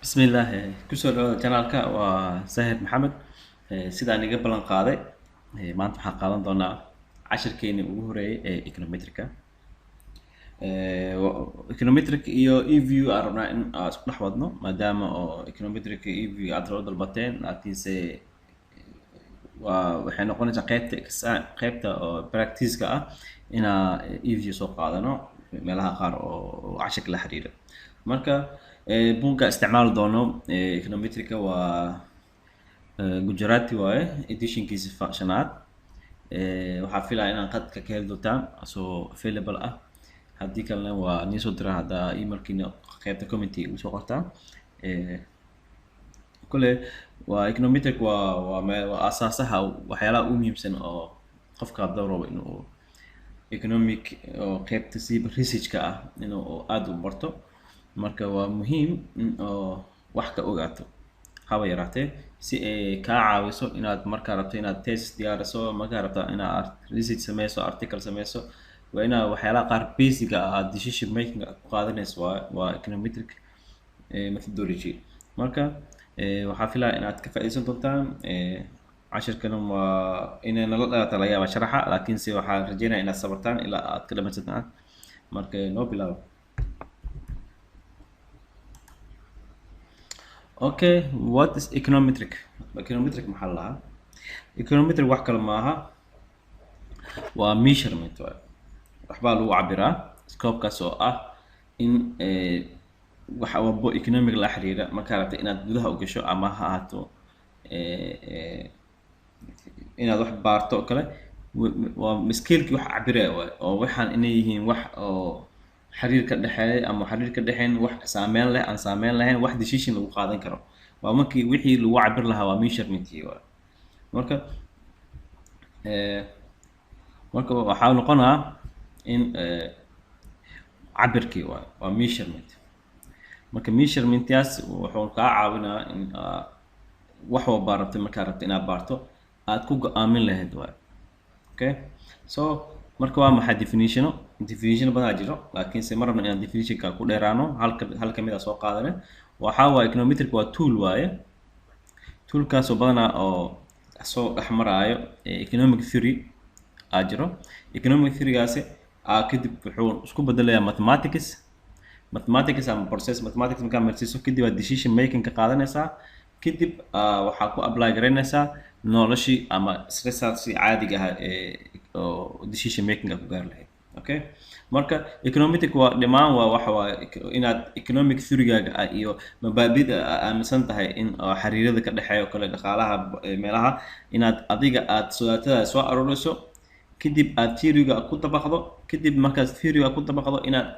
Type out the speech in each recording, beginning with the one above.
بسم الله kusoo dhawaada channelka waa Sahid Maxamed sidaan iga ballan qaaday maanta waxaan qaadan doonaa cashirkeeni ugu horeeyay ee econometrica econometric iyo EVU aan rabnaa in aan isku dhex wadno maadaama oo econometric iyo EVU aad loo dalbateen laakiinse waxay noqonaysaa qaybta oo practice-ka ah inaa EVU soo qaadano meelaha qaar oo cashirka la xiriira marka buugga isticmaali doono econometrica waa Gujarati waaye editionkiisa shanaad waxaa filaya inaan qadka ka heli doontaan asoo available ah haddii kalena waa nii soo dira haddaa emailkiina qaybta community ugu soo qortaan kule waa econometric waa asaasaha waxyaalaha ugu muhiimsan oo qofka hadduu rabo inuu economic oo qaybta siiba research-ka ah inuu aad u barto marka waa muhiim in oo wax ka ogaato haba yaraatee si ay kaa caawiso inaad markaa rabto inaad thesis diyaariso markaa rabto inaad research sameyso article sameyso waa inaad waxyaalaha qaar basic ah decision making ku qaadanayso waa econometric methodology marka waxaa filaya inaad ka faa'iideysan doontaan cashirkana waa inay nala dhalaata laga yaaba sharaxa laakiinse waxaan rajeynaya inaad sabartaan ilaa aad ka dhamaysataan marka noo bilaabo Okay, what is econometric? Econometric maxaa la dhahaa? Econometric wax kale maaha waa measurement waaye waxbaa lagu cabiraa scope-kaas oo ah in wax walbo economic la xiriira markaa rabta inaad gudaha u gasho ama ha ahaato inaad wax baarto oo kale waa scale-kii wax cabiraya waaye oo waxaan inay yihiin wax oo xiriir ka dhexeeya ama xiriir ka dhexeyn wax saameyn leh aan saameyn lahayn wax decision lagu qaadan karo waa markii wixii lagu cabir lahaa waa measurementkii waa marka waxaa noqonaa in cabirkii waa measurement marka measurementkaas wuxuu kaa caawinaa in wax walba rabto markaa rabto inaad baarto aad ku go'aamin lahayd waa okay so marka waa maxay definition badan jiro laakiinse mar rabna inaan definitionka ku dheeraano hal kamid ah soo qaadane waxa waa econometric waa tool waaye toolkaas oo badanaa oo soo dhexmaraayo economic theory jiro economic theory-gaasi kadib wuxuu isku bedelayaa mathematics ama process mathematics markaa marsiiso kadib aad decision making ka qaadanaysaa kadib waxaa ku apply garaynaysaa noloshii ama research caadiga ah oo decision making ku gaar lahayd okay marka econometric waa dhimaan waa waxa waa inaad economic theory-gaaga iyo mabaadi'da aaminsan tahay in xiriirada ka dhexeeya oo kale dhaqaalaha meelaha inaad adiga aad soodatada soo aroorayso kadib aad theory-ga ku dabaqdo kadib markaas theory-ga ku dabaqdo inaad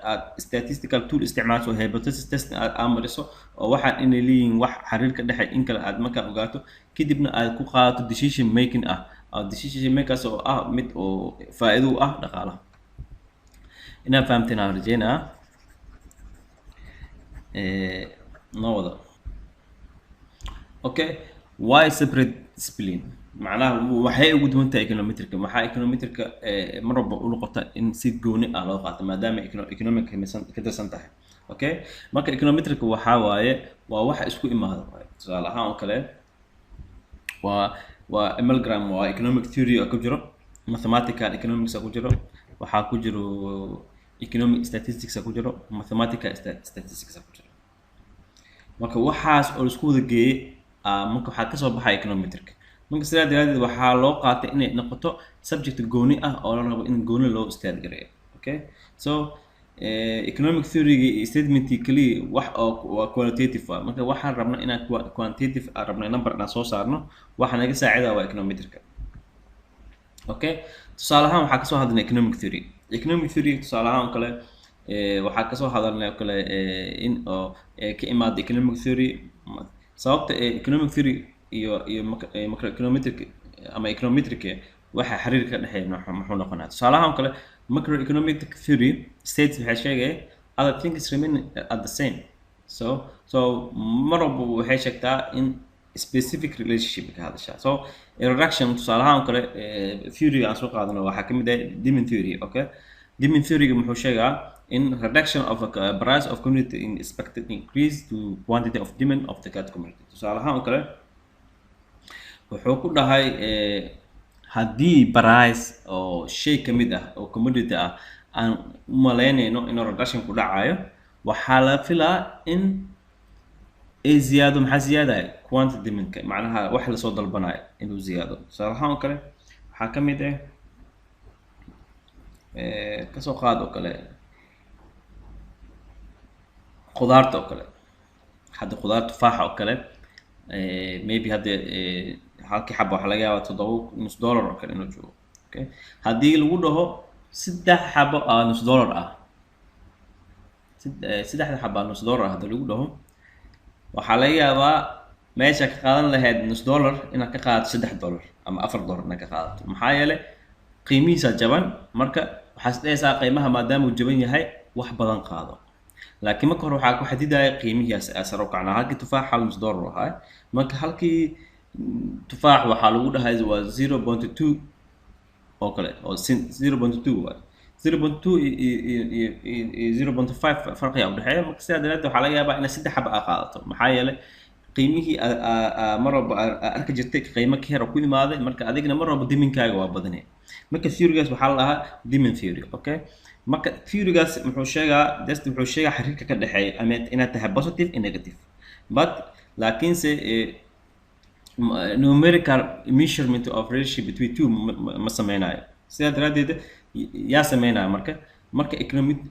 statistical tool isticmaasho hypothesis test aad amriso oo waxaan inay leeyihiin wax xiriir ka dhexeeya in kale aad markaa ogaato kadibna aad ku qaadato decision making decision makers oo ah mid oo faa'iido u ah dhaqaalaha inaad fahamteen aan rajeynaa noo wada okay why separate discipline macnaha waxay ugu duwan tahay econometrica maxaa econometrica mar walba u noqota in si gooni ah loo qaato maadaama economic ka tirsan tahay okay marka econometrica waxaa waaye waa waxa isku imaada tusaale ahaan oo kale waa amalgam waa economic theory ku jiro mathematical economics ku jiro waxaa ku jiro economic statistics ku jiro mathematical statistics ku jiro marka waxaas oo isku wada geeyay marka waxaa ka soo baxay econometric marka sidaa daraadeed waxaa loo qaatay inay noqoto subject gooni ah oo la rabo in gooni loo istaadgareeyo okay so economic theory statementii kaliya wax oo waa qualitative marka waxaan rabnaa inaan quantitative rabnaa number inaan soo saarno waxa naga saacidaa waa econometric okay tusaale ahaan waxaa kasoo hadalnay economic theory tusaale ahaan kale waxaa kasoo hadalnay oo kale in oo ka imaado economic theory sababta economic theory iyo macroeconometric ama econometric waxa xiriir ka dhexeeya muxuu noqonaa tusaale ahaan kale macroeconomic theory states waxay sheegay other things remain at the same so mar walba waxay sheegtaa in specific relationship ka hadashaa so reduction tusaale ahaan kale theory aan soo qaadano waxaa kamid ah Deming theory okay Deming theory muxuu sheegaa in reduction of a price of community in expected increase to quantity of demand of the cat community. tusaale ahaan oo kale wuxuu ku dhahay haddii price oo shay ka mid ah oo commodity ah aan u malaynayno inuu reduction ku dhacayo waxaa la filaa in ay ziyaado maxaa ziyaadaya quantity demandka macnaha wax la soo dalbanayo inuu ziyaado tusaale ahaan oo kale waxaa ka mid ah kasoo qaad oo kale khudaarta oo kale hadda khudaar tufaaxa oo kale maybe hadda halkii xabo waxaa laga yaabaa $7 oo kale inuu joogo okay haddii lagu dhaho 3 xabo $1 ah 3 xabo $1 hadda lagu dhaho waxaa laga yaabaa meesha ka qaadan lahayd $1 inaad ka qaadato $3 ama $4 inaad ka qaadato maxaa yeelay qiimihiisa jaban marka waxaad isdhehaysaa qiimaha maadaama uu jaban yahay wax badan qaado laakiin marka hore waxaa ku xadidaya qiimihiisa sare u kacnaa halkii tufaaxa $1 ahaa marka halkii tufaax waxaa lagu dhahay waa 0.2 oo kale oo 0.2 waay 0.2 iyo 0.5 farqiga u dhexeeya marka sidaa daraadeed waxaa laga yaabaa inaad 3 xabo aa qaadato maxaa yeelay qiimihii mar walba arki jirtay qiimo ka yar oo ku imaaday marka adigna mar walba diminkaaga waa badanay marka theorygaas waxaa la dhahaa demand theory okay marka theorygaas wuxuu sheegaa xiriirka ka dhexeeya ama inaad tahay positive and negative but laakiinse numerical measurement of relationship between two ma sameynayo sidaa daraadeed yaa sameynaya marka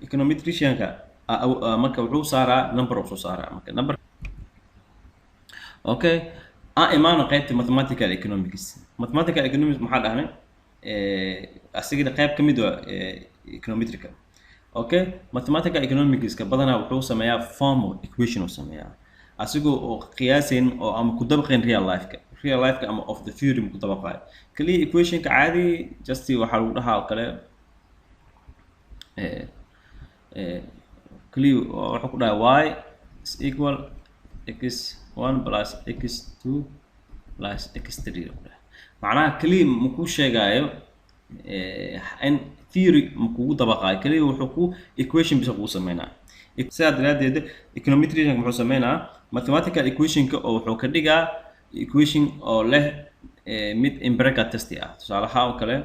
econometricianka marka wuxuu saaraa number uu soo saaraa marka number okay imaano qaybta mathematical economics maxaa dhahnay asigina qayb ka mid ah econometrical okay mathematical economics-ka badanaa wuxuu sameeyaa formal equation uu sameeyaa asigoo oo qiyaasayn oo ama ku dabaqayn real life-ka ama of the theory ku dabaqayo kaliya equation-ka caadi just waxaa lagu dhahaa oo kale kaliya wuxuu ku dhahay y is equal x1 plus x2 plus x3 macnaha kaliya makuu sheegaayo in theory makugu dabaqaayo kaliya wuxuu ku equation bisa kugu sameynaa sidaa daraadeed econometrician muxuu sameynaa mathematical equation-ka oo wuxuu ka dhigaa equation oo leh mid empirical test ah tusaale ahaan oo kale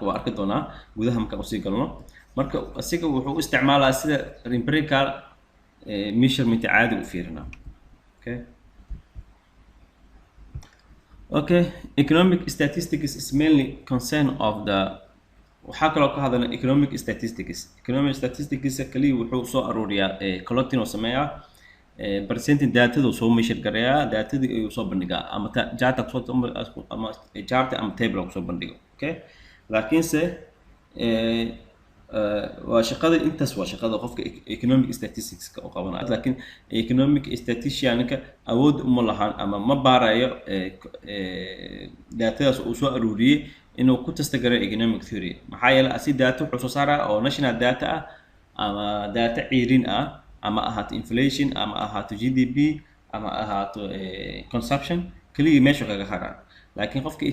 waa arki doonaa gudaha markaan usii galno marka asiga wuxuu u isticmaalaa sida empirical measurement caadi u fiirina okay economic statistics is mainly concern of the waxaa kaloo ka hadlana economic statistics kaliya wuxuu soo aruuriyaa collecting oo sameeyaa percentage datada soo measure gareeyaa datadii ayuu soo bandhigaa ama chart ama chart ama table ku soo bandhigo okay laakiinse waa shaqada intaas waa shaqada qofka economic statistics-ka oo qabanayo laakiin economic statistician-ka awood uma lahan ama ma baarayo datadaas uu soo aruuriyay inuu ku testagareeyo economic theory maxaa yeelay asi data wuxuu soo saaraa oo national data ah ama data ciirin ah ama ahaato inflation ama ahaato GDP ama ahaato consumption kaliya meesha kaga haraa laakiin qofka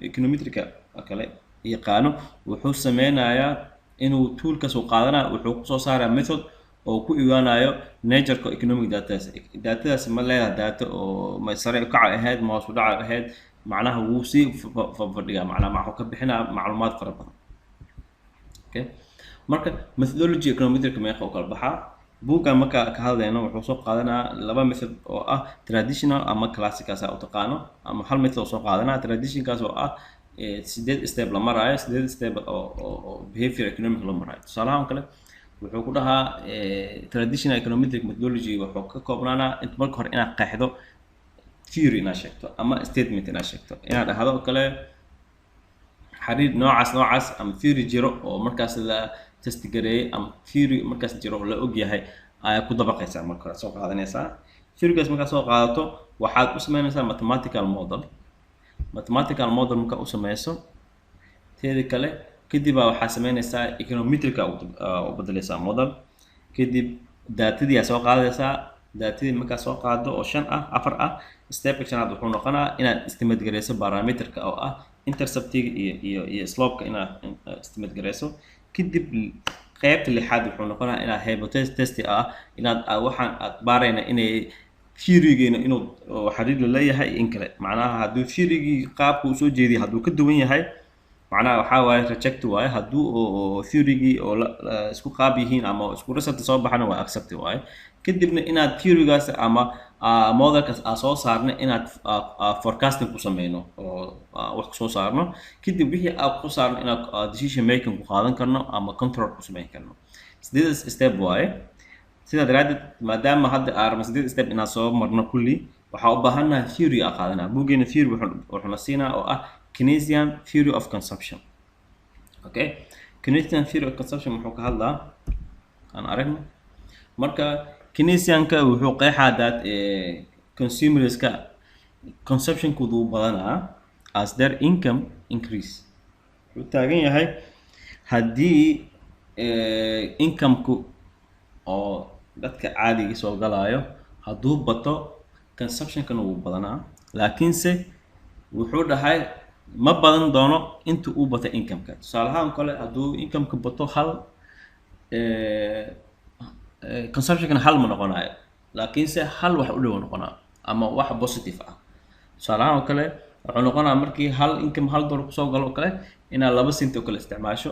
econometrica kale yaqaano wuxuu sameynayaa inuu toolkaas uu qaadanaa wuxuu ku soo saaraa method oo ku iwaanayo nature-ka economic datadaas ma leedahay data oo ma sare u kaca ahayd ma hoos u dhaca ahayd macnaha wuu sii fadhigaa macnaha maxuu ka bixinaa macluumaad fara badan okay marka methodology econometric meeqa u kala baxaa buuggan marka ka hadlayno wuxuu soo qaadanaa laba method oo ah traditional ama classic-kaas u taqaano ama hal method oo soo qaadanaa tradition-kaas oo ah 8 step la maraayo 8 step oo behavior economic la maraayo tusaale ahaan kale wuxuu ku dhahaa traditional econometric methodology wuxuu ka koobnaanaa inta marka hore inaad qeexdo theory inaad sheegto ama statement inaad sheegto inaad dhahdo oo kale xiriir noocaas ama theory jiro oo markaas la test gareeyay ama theory markaas jiro oo la og yahay ayaa ku dabaqaysaa marka hore soo qaadanaysaa theorygaas markaad soo qaadato waxaad u sameynaysaa mathematical model marka u sameyso teeda kale kadib waxaa sameynaysaa econometric u bedelaysaa model kadib datadii aad soo qaadaysaa datadii markaa soo qaado oo 4 ah step shanaad wuxuu noqonaa inaad estimate gareyso parameterka oo ah interceptiga iyo slope-ka inaad estimate gareyso kadib qaybta lixaad wuxuu noqonayaa inaad hypothesis test ah inaad waxaan aad baarayna inay theory-geena inuu xiriir la leeyahay in kale macnaha hadduu theory-gii qaabka uu soo jeediyay hadduu ka duwan yahay macnaha waxaa waaye reject waaye hadduu theory-gii oo isku qaab yihiin ama isku result soo baxana waa accept waaye kadibna inaad theory-gaas ama modelkaas aan soo saarno inaad forecasting ku sameyno oo wax kusoo saarno kadib wixii aan ku saarno inaad decision making ku qaadan karno ama control ku sameyn karno sideed step waaye sidaa daraadeed maadaama hadda aarma sideed step inaan soo marno kulli waxaa u baahannahay theory aan qaadanaa buuggeena theory wuxuuna siinaa oo ah Keynesian theory of consumption. Okay, Keynesian theory of consumption wuxuu ka hadlaa aan aragno marka Keynesianka wuxuu qeexaa dad consumerska consumption-koodu badanaa as their income increase wuxuu taagan yahay haddii income-ku oo dadka caadiga soo galaayo hadduu bato consumption-kana wuu badanaa laakiinse wuxuu dhahay ma badan doono inta uu bato income-ka tusaale ahaan kale hadduu income-ka bato hal consumption-kana hal ma noqonayo laakiinse hal wax u dhow noqonaa ama wax positive ah tusaale ahaan kale wuxuu noqonaa markii hal income hal dollar kusoo galo oo kale inaad 2 senti oo kale isticmaasho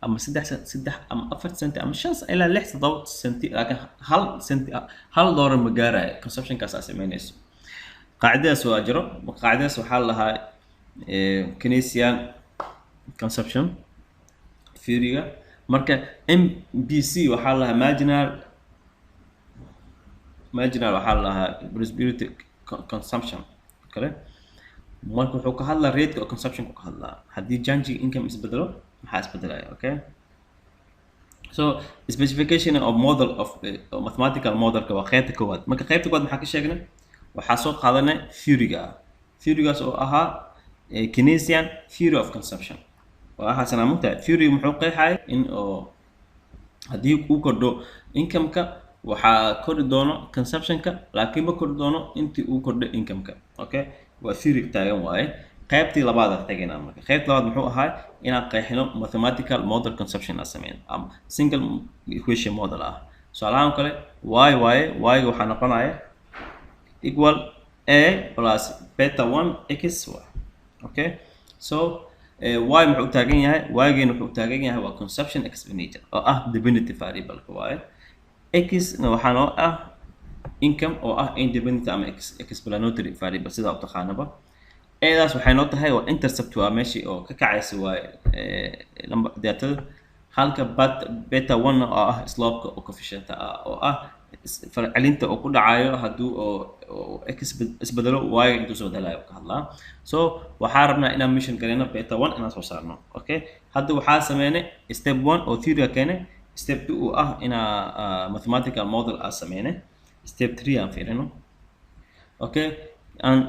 ama 3 ama 4 senti ama 5 ilaa 6 7 senti laakiin hal senti hal dollar ma gaarayo consumption-kaas aad sameynayso qaacidadaas waa jiro qaacidadaas waxaa la lahaa Keynesian consumption theory-ga marka MBC waxaa la lahaa marginal waxaa la lahaa prosperity consumption kale marka wuxuu ka hadlaa rate of consumption ka hadlaa haddii change income isbedelo maxaa isbedelaya okay so specification of model of mathematical model-ka waa qaybta koowaad marka qaybta koowaad maxaa ka sheegnay waxaa soo qaadanay theory-gaas oo ahaa Keynesian theory of consumption oo ahaa sanaamunta theory muxuu qeexay in oo haddii uu kordho income-ka waxaa kordhi doono consumption-ka laakiin ma kordhi doono intii uu kordho income-ka okay waa theory taagan waaye qaybtii labaad aan tagaynaa marka qaybta labaad muxuu ahaa inaan qeexino mathematical model consumption aan sameyno ama single equation model ah tusaale ahaan kale y waxaa noqonaya equal a plus beta 1 x okay so y muxuu taagan yahay y-geena wuxuu taagan yahay waa consumption expenditure oo ah dependent variable waaye x na waxaa noo ah income oo ah independent ama explanatory variable sida u taqaanaba eedaas waxay noo tahay waa intercept waa meeshii oo ka kacaysa waaye number data halka beta 1 oo ah slope-ka oo coefficient ah oo ah farcelinta oo ku dhacayo hadduu oo x isbedelo y intuu soo bedelayo ka hadlaa so waxaa rabnaa inaan mission galeyno beta 1 inaan soo saarno okay hadda waxaa sameynay step 1 oo theory keenay step 2 oo ah inaa mathematical model aan sameynay step 3 aan fiirino okay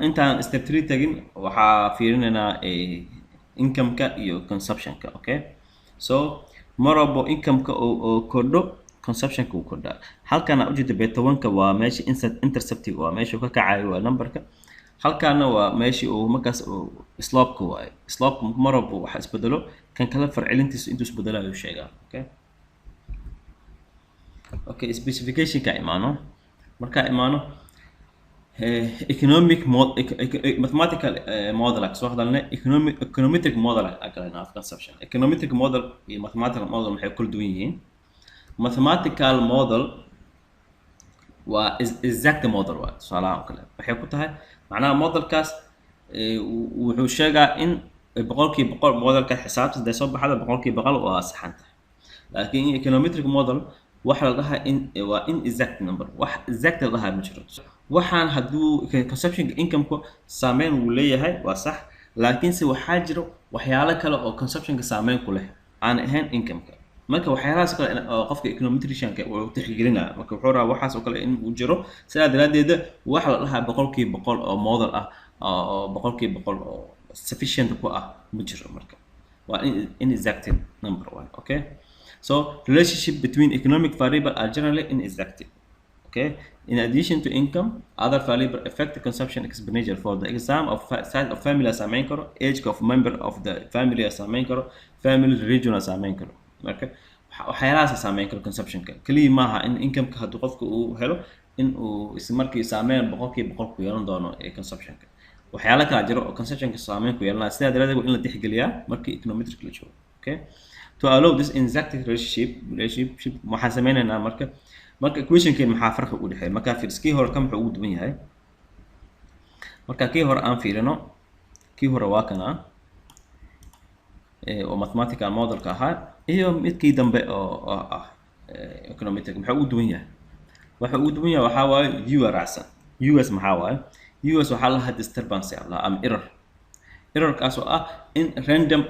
intaan step 3 tagin waxaa fiirinaynaa income-ka iyo consumption-ka okay so marabo income-ka oo kordho consumption-ka uu kordhaa halkan aan ujeeda beta 1-ka waa meesha intercept waa meesha ka kacayo waa number-ka halkaana waa meeshii uu markaas slope-ka waaye slope marabo waxa isbedelo kan kala farcelintiisa intuu isbedelayo sheegaa okay specification-ka imaano marka imaano economic mathematical model soo hadalnay econometric model akalena of consumption econometric model iyo mathematical model waxay kala duwan yihiin mathematical model waa exact model waa tusaalaha kale waxay ku tahay macnaha modelkaas wuxuu sheegaa in boqolkiiba boqol modelka xisaabta haday soo baxda boqolkiiba boqol waa saxan tahay laakiin econometric model waxa la dhahaa in waa inexact number wax exact la dhahaa ma jiro waxaan hadduu consumption income-ku saameyn uu leeyahay waa sax laakiinse waxaa jiro waxyaalo kale oo consumption-ka saameyn ku leh aan ahayn income-ka marka waxyaalahaas kale oo qofka econometrician-ka uu tixgelinaa marka wuxuu rabaa waxaas oo kale in uu jiro sidaa daraadeed waxa la dhahaa boqolkiiba boqol oo model ah oo boqolkiiba boqol oo sufficient ku ah ma jiro marka waa inexact number one okay so relationship between economic variable are generally inexact okay in addition to income other variable affect the consumption expenditure for the exam of size of family saameyn karo age of member of the family saameyn karo family region saameyn karo marka waxyaalahaas saameyn karo consumptionka kaliya maaha in income-ka hadduu qofka uu helo in uu isla markii saameyn boqolkiiba boqol ku yeelan doono ee consumptionka waxyaala kala jiro oo consumptionka saameyn ku yeelanaya sidaa daraadeed waa in la tixgeliyaa markii econometric la joogo okay to allow this exact relationship waxaan sameynaynaa marka equationkeen maxaa farqi u dhexeeya markaa fiirs kii hore ka muxuu ugu duwan yahay marka kii hore aan fiirino kii hore waa kana oo mathematical modelka ahaa iyo midkii dambe oo ah econometric maxaa ugu duwan yahay waxa ugu duwan yahay waxaa waaye u raacsan us maxaa waaye us waxaa lahaa disturbance ama errorkaas oo ah in random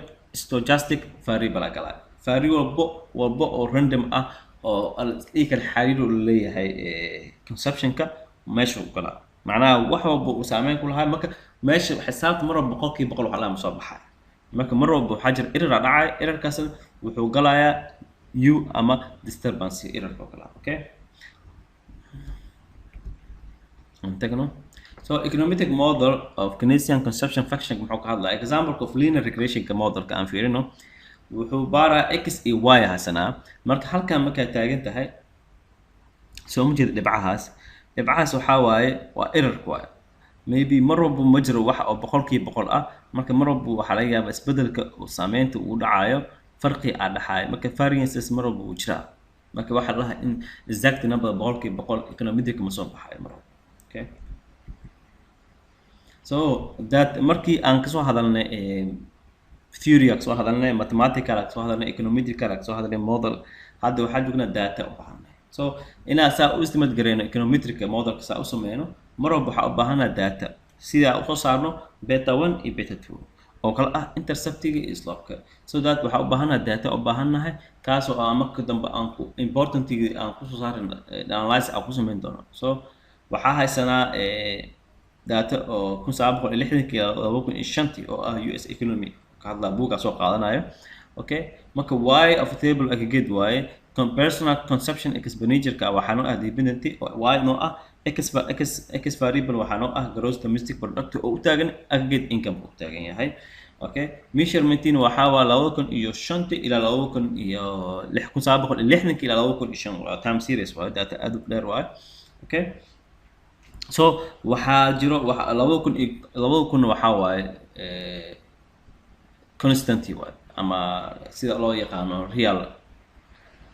stochastic variable gala variable walba oo random ah oo ay kala xariir u leeyahay consumptionka meesha u gala macnaha wax walba uu saameyn ku lahaa marka meesha xisaabta mar walba boqolkiiba boqol waxa la soo baxay marka mar walba waxaa jira error dhacay errorkaas wuxuu galayaa u ama disturbance error oo kala okay antagno so econometric model of Keynesian consumption function muxuu ka hadlaa example of linear regression ka modelka aan fiirino wuxuu baaraa x iyo y hasanaa marka halkan markaa taagan tahay soo ma jeeda dhibcahaas waxaa waaye waa error waaye maybe mar walba ma jiro wax oo boqolkiiba boqol ah marka mar walba waxaa laga yaabaa isbedelka oo saameynta uu dhacayo farqi aa dhaxaaya marka variances mar walba uu jiraa marka waxaa la dhahaa in exact number boqolkiiba boqol econometric ma soo baxayo mar walba okay so that markii aan kasoo hadalnay theory kasoo hadalnay mathematical kasoo hadalnay econometrical kasoo hadalnay model hadda waxaa joognaa data u baahanay so inaan saa u istimad gareyno econometric modelka saa u sameyno mar walba waxaa u baahanaa data sidaa usoo saarno beta 1 iyo beta 2 oo kala ah interceptiga iyo slope-ka so that waxaa u baahanaa data u baahannahay kaas oo aan marka dambe aan ku importantiga aan kusoo saarin analysis aan ku sameyn doono so waxaa haysanaa data oo 1960 iyo 2005 oo ah US economy ka hadla buuga soo qaadanayo okay marka y of table aggregate waaye personal consumption expenditure ka waxaa noo ah dependency y noo ah x variable waxaa noo ah gross domestic product oo u taagan aggregate income u taagan yahay okay measurementin waxaa waa 2005 ilaa 1960 ilaa 2005 waa time series waa data aad u dheer waaye okay so waxaa jiro 2000 waxaa waaye constanty waaye ama sida loo yaqaano real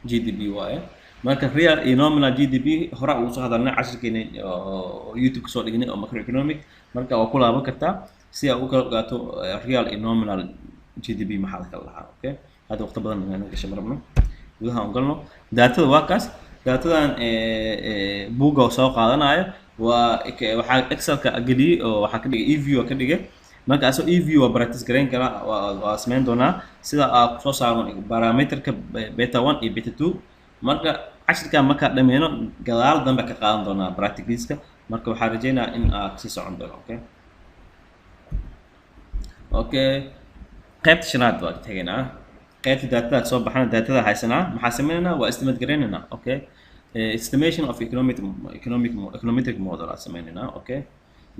GDP waaye marka real iyo nominal GDP hore ugu soo hadalnay cashirkeena oo YouTube soo dhignay oo macroeconomic marka waa ku laaban kartaa si aad u kala ogaato real iyo nominal GDP maxaa la kala lahaa okay hadda waqti badan inaan gasho marabno gudaha aan galno daatada waa kaas daatadan buuga soo qaadanayo waxaa excelka geliyay oo waxaa ka dhigay EView ka dhigay marka asoo EView waa practice gareyn kara waa sameyn doonaa sida aad soo saarno parameterka beta 1 iyo beta 2 marka cashirka marka dhameeno gadaal dambe ka qaadan doonaa practice-ka marka waxaa rajeynayaa in aad si socon doono okay qaybta shanaad waa tagaynaa qaybta daatada soo baxana daatada haysanaa maxaa sameynaa waa estimate gareynaynaa okay estimation of econometric model as sameynayna okay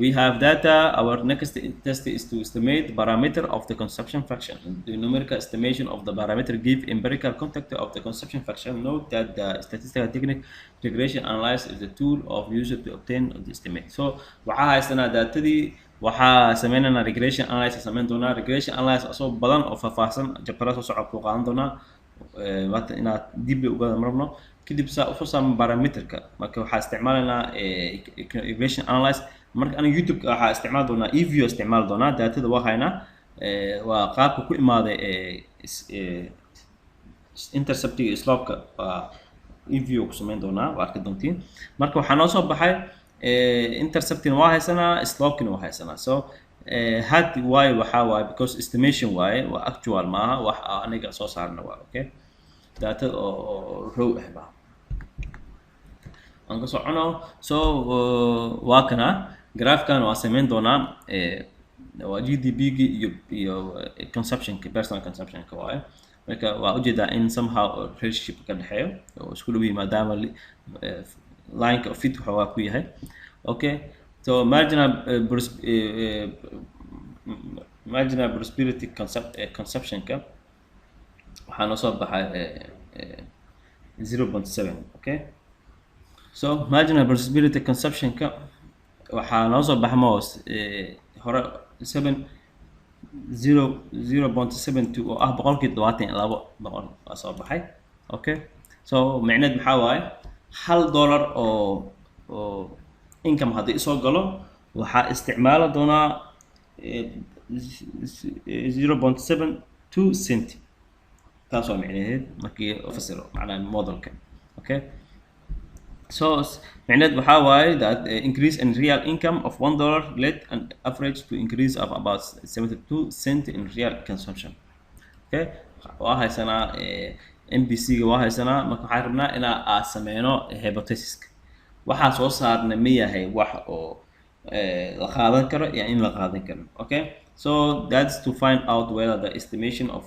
we have data our next test is to estimate the parameter of the consumption fraction the numerical estimation of the parameter give empirical contact of the consumption fraction note that the statistical technique regression analysis is the tool of user to obtain the estimate so waxaa haysanaa datadii waxaa sameynayna regression analysis sameyn doonaa regression analysis asoo badan oo faahfaahsan jabtara soo socod ku qaadan doonaa waata inaad dib uga marno kadib saa u soo saarno parameterka marka waxaa isticmaalaynaa regression analysis marka ana YouTube waxaa isticmaal doonaa EView isticmaal doonaa daatada waa haynaa waa qaabka ku imaaday interceptiga iyo slope-ka waa EView ku sameyn doonaa waa arki doontiin marka waxaa noo soo baxay intercepting waa haysanaa slope-kina waa haysanaa so had why waxaa waaye because estimation waaye waa actual maaha wax aniga soo saarna waa okay data oo row ah baa aan ka socono so waa kana graafkan waa sameyn doonaa waa GDP-gi iyo consumption-ka personal consumption-ka waaye marka waa ujeedaa in somehow relationship ka dhexeeyo oo isku dhow maadaama line of fit waxa ku yahay okay so marginal prosperity consumption-ka waxaa noo soo baxay 0.7. Okay, so marginal possibility consumption-ka waxaa noo soo baxa moos hore 0.72 oo ah boqolkii 22 boqol waa soo baxay. Okay, so micneed maxaa waaye $1 oo income haddii soo galo waxaa isticmaali doonaa 0.72 cent. taas waa micnaheed markii fasiro macnaha modelka. Okay, so micnaheed waxaa waaye that increase in real income of $1 led an average to increase of about 72 cent in real consumption. Okay, waa haysanaa MBC-ga waa haysanaa marka waxaan rabnaa inaan sameyno hypothesis-ka waxaa soo saarna ma yahay wax oo la qaadan karo iyo in la qaadan karin. Okay, so that's to find out whether the estimation of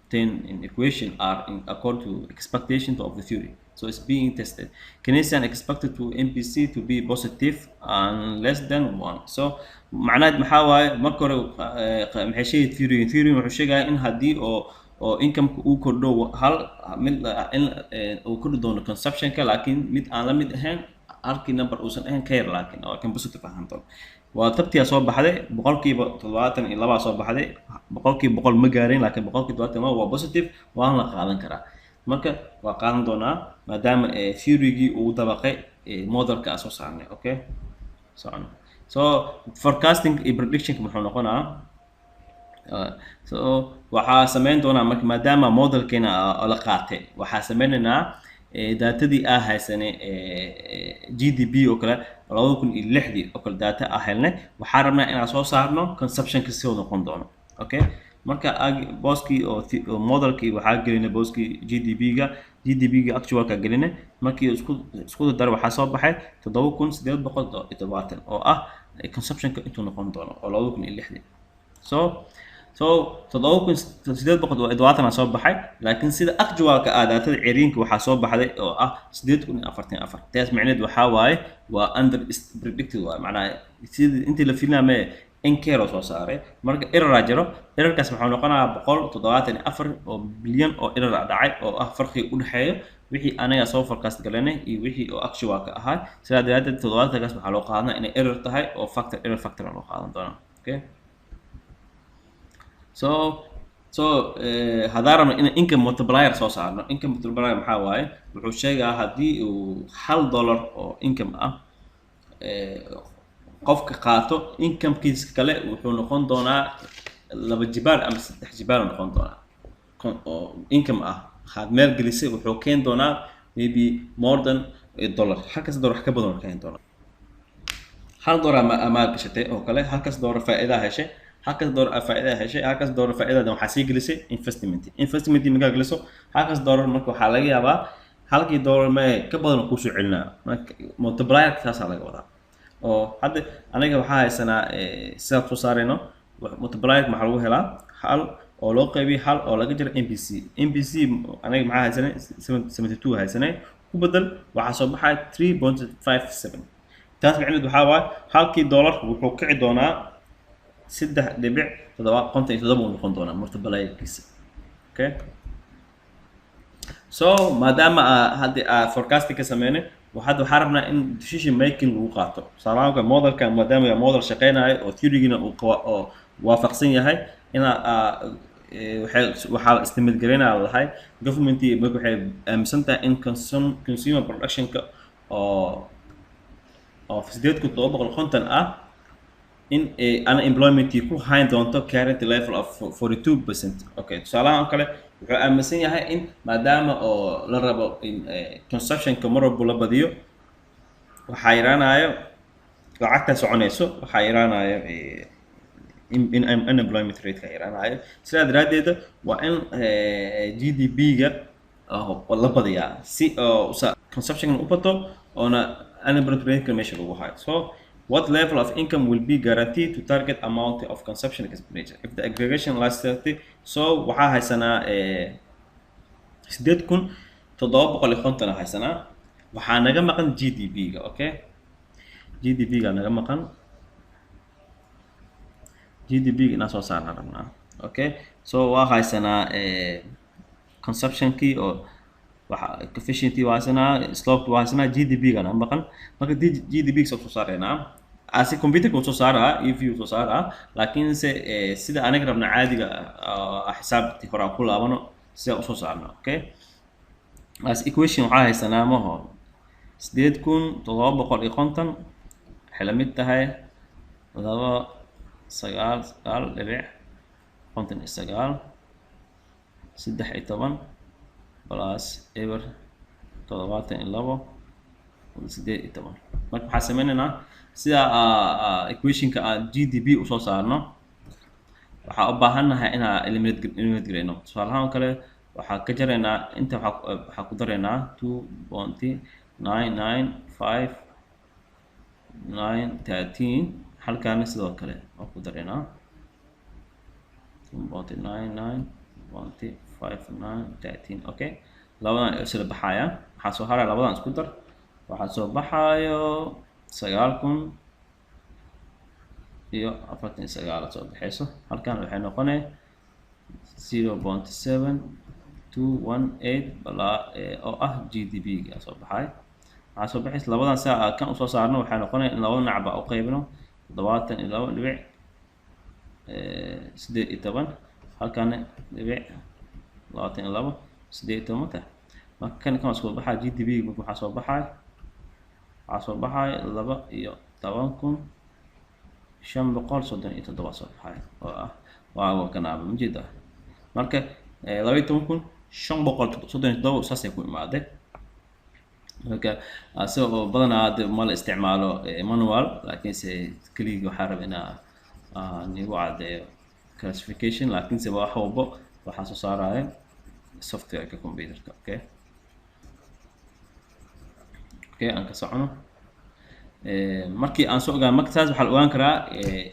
10 in equation are in accord to expectation of the theory. So it's being tested. Keynesian expected to MPC to be positive and less than 1. So معناه maxaa waaye marka hore maxay sheegay theory wuxuu sheegaya in haddii oo income uu kordho hal mid in uu kordho doono consumption-ka laakiin mid aan la mid ahayn halkii number uusan ahayn ka yar laakiin oo kan positive ahaan doono. waa tabtiya soo baxday boqolkiiba 72 soo baxday boqolkiiba 100 ma gaarin laakiin boqolkiiba 72 waa positive waan la qaadan karaa. marka waa qaadan doonaa maadaama theory-gii uu dabaqay modelka soo saarnay. Okay, so forecasting iyo prediction muxuu noqonaa so waxaa sameyn doonaa marka maadaama modelkeena la qaatay waxaa sameynaynaa daatadii haysanay GDP oo kale 2006 oo kale data helnay waxaan rabnaa inaan soo saarno consumption-ka soo noqon doono. Okay, marka booskii oo modelkii waxaa gelinay booskii GDP-ga actual-ka gelinay markii isku dar waxaa soo baxay 7870 oo ah consumption-ka intuu noqon doono oo 2006. so 7870 soo baxay laakiin sida actual-ka daatada ciriinka waxaa soo baxday oo ah 8044. taas macnaheed waxaa waaye waa under predicted waaye macnaha sidii intii la filinayay inkero soo saaray marka error jiro errorkaas wuxuu noqonayaa 174 oo bilyan oo error dhacay oo ah farqi u dhaxeeyo wixii anaga soo forecast galanay iyo wixii oo actual-ka ahaa sidaa daraadeed 70kaas waxaa loo qaadanaa inay error tahay oo error factor loo qaadan doono. Okay, so haddaan rabno in income multiplier soo saarno income multiplier maxaa waaye wuxuu sheegaa haddii uu $1 oo income ah qofka qaato income-kiisa kale wuxuu noqon doonaa 2 jibaar ama 3 jibaar noqon doonaa oo income ah had meel gelisay wuxuu keen doonaa maybe more than $1 halkaas $1 wax ka badan oo keen doonaa $1 ama gashatay oo kale halkaas $1 faa'iido heshay halkaas $1 faa'iido heshay halkaas $1 faa'iidada waxaa sii gelisay investment markaa geliso halkaas $1 marka waxaa laga yaabaa halkii $1 ma ka badan ku soo celinaa marka multiplier taas laga wadaa oo hadda aniga waxaa haysanaa sidaad soo saarayno multiplier maxaa lagu helaa hal oo loo qaybiyo hal oo laga jiro MPC aniga maxaa haysanay 72 haysanay ku bedel waxaa soo baxay 3.57. taas macnaheedu waxaa waaye halkii $1 wuxuu kici doonaa 3.57 uu noqon doonaa multiplier-kiisa. Okay, so maadaama hadda forecasting ka sameynay waxaan rabnaa in decision making lagu qaato salaamka modelka maadaama model shaqeynayo oo theory-gina uu waafaqsan yahay ina waxaa estimate gareynaa lahay government-i marka waxay aaminsan tahay in consumer production-ka oo 8,750 ah in unemployment-i ku hayn doonto current level of 42%. Okay, tusaalahan kale wuxuu aaminsan yahay in maadaama oo la rabo in consumption-ka mar walba la badiyo waxaa yaraanayo lacagta soconayso waxaa yaraanayo in unemployment rate-ka yaraanayo sidaa daraadeed waa in GDP-ga la badiyaa si consumption u bato oona unemployment rate-ka meesha lagu hayo. So what level of income will be guaranteed to target amount of consumption expenditure if the aggregation lasts 30. So waxaa haysanaa 8,750 haysanaa waxaa naga maqan GDP-ga. Okay, GDP-ga naga maqan GDP-ga inaan soo saarna rabnaa. Okay, so waa haysanaa consumptionkii oo waxa coefficientii waa haysanaa slope waa haysanaa GDP-gana maqan marka GDP soo saarayna asi computer ko soo saaraa if you soo saaraa laakiin se sida anaga rabna caadiga xisaabtii hore ku laabano sida u soo saarno okay as equation waxa haysanaa maho 8750 xila mid tahay 9.59 16 plus ever 72 18 marka waxaa sameynaynaa sida equationka GDP u soo saarno waxaa u baahannahay inaan eliminate gareyno tusaale ahaan kale waxaa ka jaraynaa inta waxaa ku daraynaa 2.995 halkaana sidoo kale waa ku daraynaa 2.99.59 okay labadan isla baxaya waxaa soo haray labadan isku dar waxaa soo baxayo 9,000 iyo 49 soo baxayso halkan waxay noqonay 0.7218 bala oo ah GDP ga soo baxay waxaa soo baxaysa labadan saa kan soo saarno waxay noqonay in labada nacba u qaybino 72.18 halkan dhibic 22.18 marka kan soo baxay GDP waxaa soo baxay 2,537 soo baxay oo ah waa kanaaba mujida marka 12,537 saasay ku imaadeen marka asoo badanaa ma la isticmaalo manual laakiin se kaliya waxa rabaa nigu cadeeyo classification laakiin se wax walba waxa soo saaraya software-ka computer-ka okay aan ka socono markii aan soo ogaan markaas waxa la ogaan karaa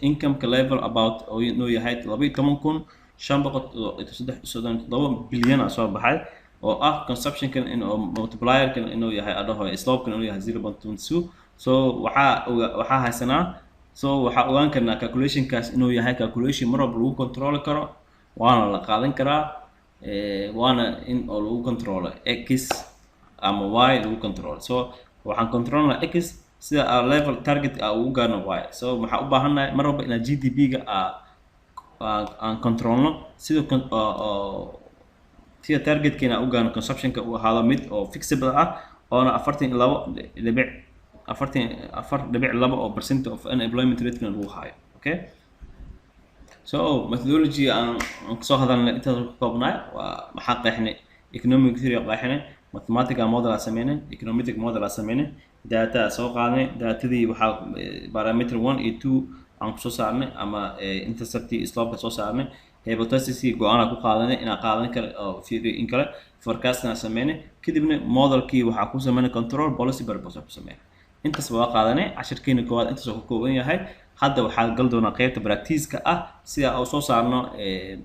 income level about oo inuu yahay 12,537 bilyan soo baxay oo ah consumption kan in oo multiplier kan inuu yahay adaho slope kan inuu yahay 0.22 so waxa haysanaa so waxa ogaan karnaa calculation kaas inuu yahay calculation mar walba lagu control karo waana la qaadan karaa waana in oo lagu control x ama y lagu control so waxaan controlna x sida level target ugu gaarno y so waxa u baahanahay mar walba in GDP ga aan controlno sida sida targetkeena u gaarno consumption-ka uu ahaado mid oo fixable ah oona 44.2% of unemployment rate kan lagu hayo okay so methodology aan soo hadalnay inta ku koobnay waa maxaa qeexnay economic theory qeexnay mathematical model sameynay economic model sameynay data soo qaadnay datadii waxa parameter 1 iyo 2 aan soo saarnay ama intercept slope soo saarnay hypothesis go'aan ku qaadanay in aan qaadan karo theory in kale forecast na sameynay kadibna modelkii waxa ku sameynay control policy purpose ku sameynay intaas waa qaadanay cashirkeena koowaad intaas oo ka kooban yahay hadda waxaa gal doona qaybta practice-ka ah sida oo soo saarno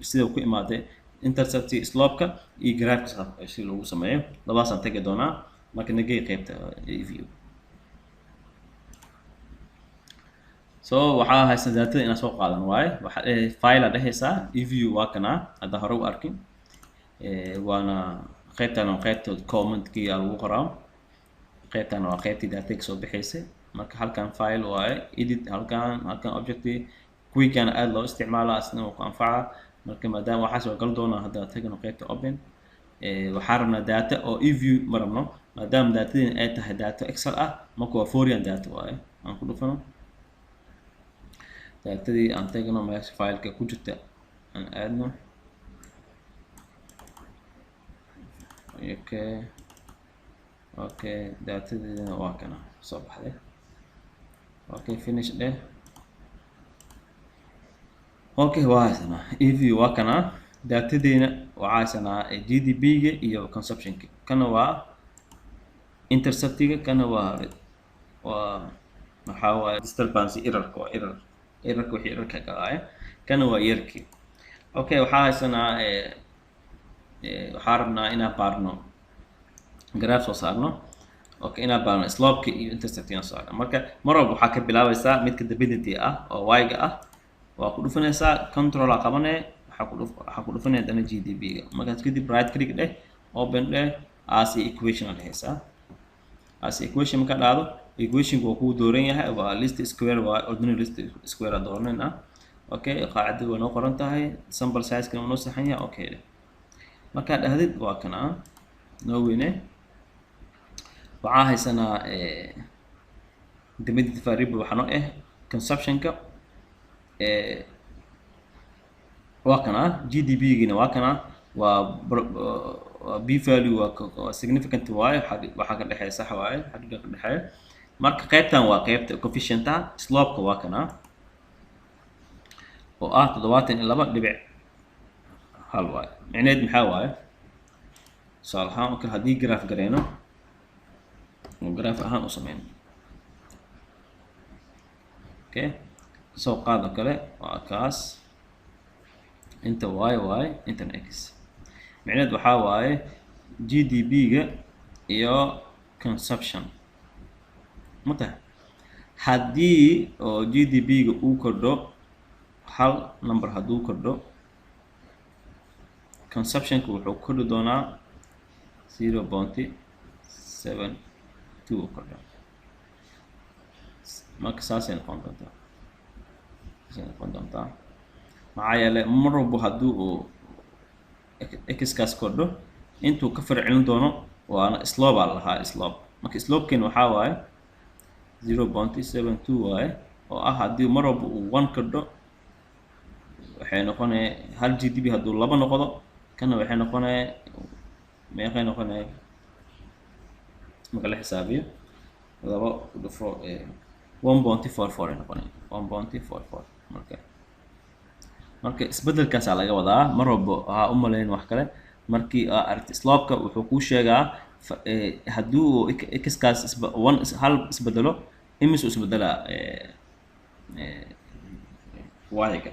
sida ku imaaday intercept slope-ka iyo graph-ka si lagu sameeyo labadaas aan tagi doonaa marka nagay qaybta view so waxaa haysan daatada inaan soo qaadan waaye waxa file dhexeysa view waa kana hadda hore u arkin waana qaybtan comment-kii lagu qoraa qaybtan waa qaybtii data soo bixisay marka halkan file waaye edit halkan object quick ana aad loo isticmaalo asna oo ku anfaca marka maadaama waxa soo gal doona hadda tagno qaybta open waxaan rabnaa data oo view marabno maadaama datadeen ay tahay data excel ah marka waa foreign data waaye aan ku dhufano datadii aan tagno meesha file-ka ku jirta aan aadno okay datadina waa kana soo baxday okay finish there okay waa haysanaa view waa kana datadina waa haysanaa GDP ga iyo consumption ka kana waa intercept ga kana waa waxa waa disturbance error wixii error ka galaya kana waa yearkii okay waxaa haysanaa waxaan rabnaa inaan baarno graph soo saarno okay inaan baarno slope iyo intercept inaan soo saarno marka mar walba waxaa ka bilaabaysaa midka dependent ah oo y ga ah waa ku dhufanaysaa control qabanay waxaa ku dhufanaya haddana GDP ga markaas kadib right click dheh open dheh as equation aan dhehaysaa as equation markaa dhacdo equationka waa kuu dooran yahay waa list square waa ordinary list square aan dooranayna okay qaacidada waa noo qoran tahay sample size kana noo saxan yahay okay markaa dhahdid waa kana noo weyne waxaa haysanaa intermediate variable waxaa noo consumptionka waa kana GDP gina waa kana waa b value waa significant waaye waxaa ka dhexeeya sax waaye xagga ka dhexeeya marka qaybtan waa qaybta coefficient-ta slope-ka waa kana oo ah 72.1 waaye micneed maxaa waaye tusaale ahaan oo kale haddii graph gareyno oo graph ahaan u sameyno okay soo qaad oo kale waa kaas inta y waaye intana x micneed waxaa waaye GDP ga iyo consumption mata haddii oo GDP ga uu kordho hal number hadduu kordho consumption-ka wuxuu kordhi doonaa 0.72 kordha marka saasay noqon doontaa maxaa yeelay mar walba hadduu uu x-kaas kordho intuu ka farcelin doono waana slope aa lahaa slope marka slope-keena waxaa waaye 0.72 waaye oo ah haddii mar walba uu 1 kordho waxay noqonaya hal GDP hadduu 2 noqdo kana waxay noqonaya meeqay noqonaya marka la xisaabiyo 2 dhufo 1.44 ay noqonaya 1.44 marka isbedelkaas laga wadaa mar walba waxaa u malayn wax kale markii aragti slope-ka wuxuu kuu sheegaa hadduu x-kaas hal isbedelo imis isbedelaa y-ga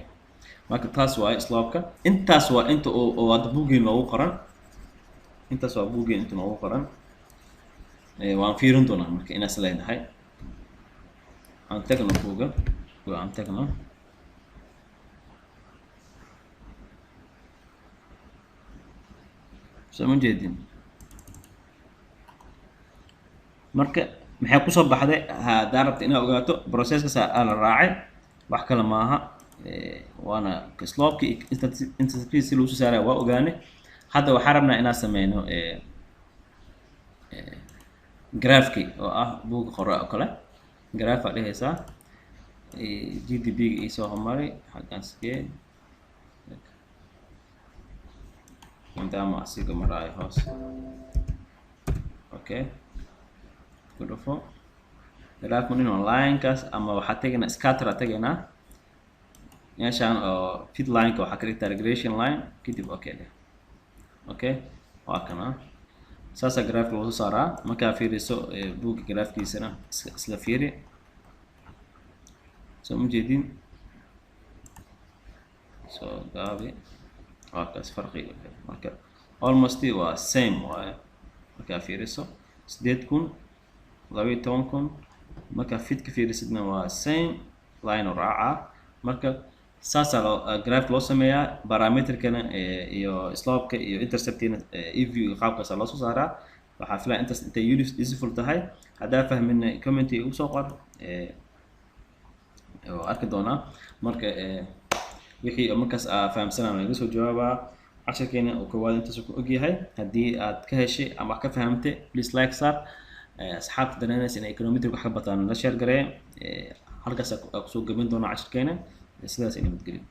marka taas waa slope-ka intaas waa inta oo hadda buuggeena noogu qoran intaas waa buuggeena inta noogu qoran waan fiirin doonaa marka inaas leenahay aan tagno buugga aan tagno soo jeedin marka maxay ku soo baxday hadaa rabta inaad ogaato processkaas la raacay wax kale maaha waana slope-ki intensity si loo soo saaray waa ogaanay hadda waxaan rabnaa inaan sameyno graph-ki oo ah buugga qora oo kale graph aad dhehaysaa GDP ga isoo horumaray xaggan skee maadaama asiga maraayo hoos okay kudhufo graph in online-kaas ama waxaa tegaynaa scatter tegaynaa meeshaan oo fit line-ka waxaa ka dhigtaa regression line kadib okay okay waa kana saasa graph loo soo saaraa markaa fiiriso buugga graphkiisana isla fiiri soo ma jeedin soo gaabi waa kaas farqiga marka almost waa same waaye markaa fiiriso 8,000 12,000 markaa fit ka fiirisidna waa same line oo raaca marka saasaa graph loo sameeyaa parameterkana iyo slope-ka iyo intercept-ina EV qaabkaas loo soo saaraa waxaa filaa intaas intay useful tahay haddaa fahmin comment igu soo qor oo arki doonaa marka wixii markaas fahamsanaa laga soo jawaabaa casharkeena oo koowaad intaas ku ogyahay haddii aad ka heshay ama ka fahamtay please like sar asxaabta danaynaysa inay econometric wax ka bataan la share garee halkaas kusoo gabin doona casharkeena sidaas ay nabadgelyo